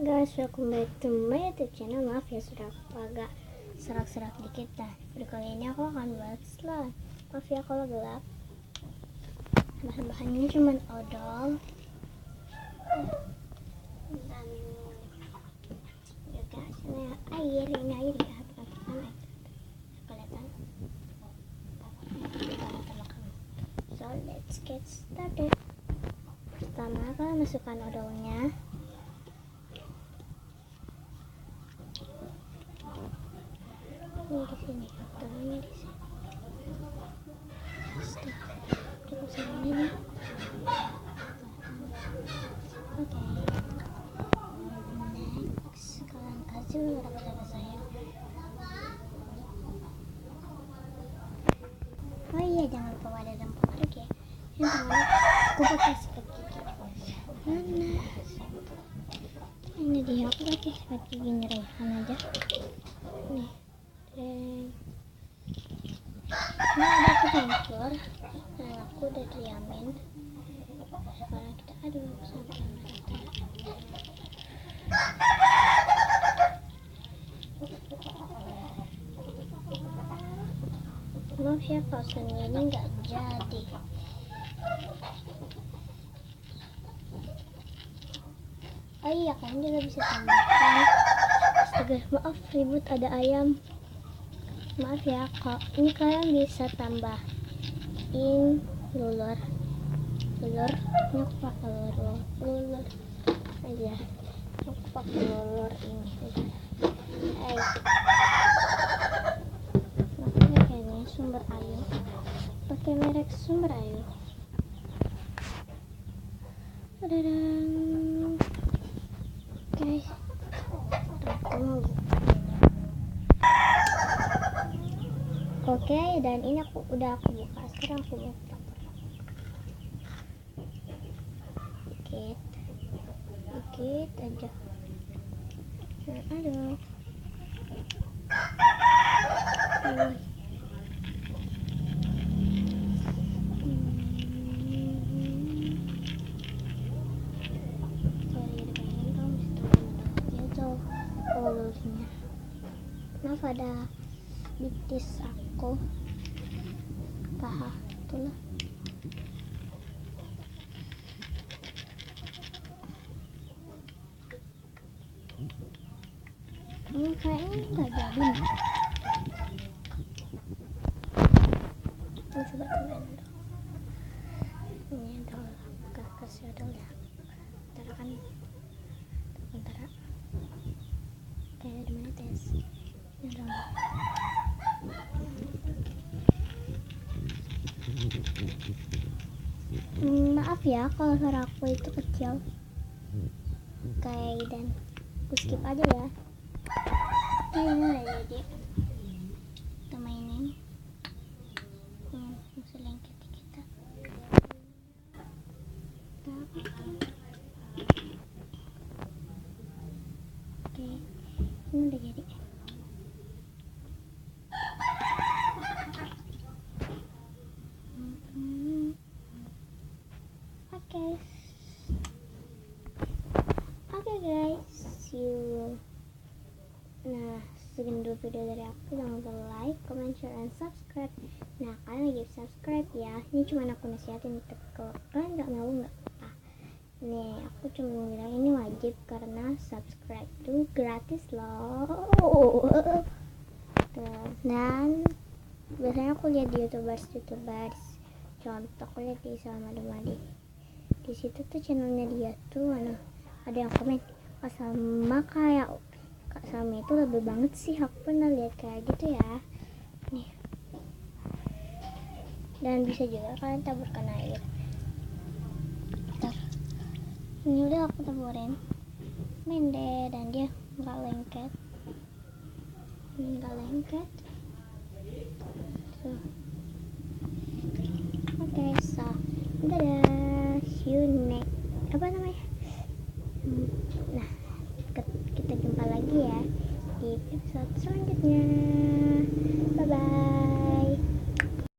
Guys, welcome back to my YouTube channel. Maaf ya sudah agak serak-serak dikit. Nah, video kali ini aku akan buat slime. Maaf ya kalau gelap. Bahan-bahannya cuma odol dan juga air. Ini air ya, bukan air. Kelihatan? So let's get started. Pertama kalian masukkan odolnya. Ini di sini, odolnya di sini. Cukup segini nih. Oke. Next, kalian kasih beberapa saya. Oh iya, jangan lupa ada dampak lagi ya. Yang pertama, aku pakai sikat gigi. Mana? Ini dia, aku pakai sikat giginya Rayhan aja. Nih. Ini ada aku campur dan aku udah diamin. Sekarang kita aduk sampai merata. Maaf ya kalau slime ini nggak jadi. Oh iya, kalian juga bisa tambahkan. Astaga, maaf ribut, ada ayam. Maaf ya, kok ini kalian bisa tambahin lulur. Ini aku pakai lulur aja. Aku pakai lulur ini. Pakai ini Sumber Ayu. Pakai merek Sumber Ayu. Dadang. Guys, aku mau. Oke, dan ini udah aku buka. Sekarang aku buka. Dikit aja. Nah, aduh. Maaf ada bitis aku paha itulah. Kayaknya nggak jadi nih. Coba cobain dulu. Ini adalah kasih odolnya. Bentar kan. Bentar. Kayak di mana tes? Ini adalah. Maaf ya kalau suara aku itu kecil. Oke, dan aku skip aja ya. Ini udah jadi. Kita mainin. Masih lengket kita. Oke, ini udah jadi. Oke guys, see you. Nah, segitu dulu video dari aku. Jangan lupa like, comment, share, and subscribe. Nah, kalian wajib subscribe ya. Ini cuma aku nasihatin, kalau kalian nggak mau nggak apa. Nih, aku cuma bilang ini wajib karena subscribe itu gratis loh. Dan biasanya aku lihat di youtubers. Contoh aku lihat di Salma di situ tuh channelnya dia tuh ada yang komen sama kayak Kak Salma itu lebih banget sih. Aku pernah lihat kayak gitu ya. Nih, dan bisa juga kalian taburkan air. Ini udah aku taburin mende dan dia nggak lengket. Oke, so dadah, see you next nah, kita jumpa lagi ya di episode selanjutnya.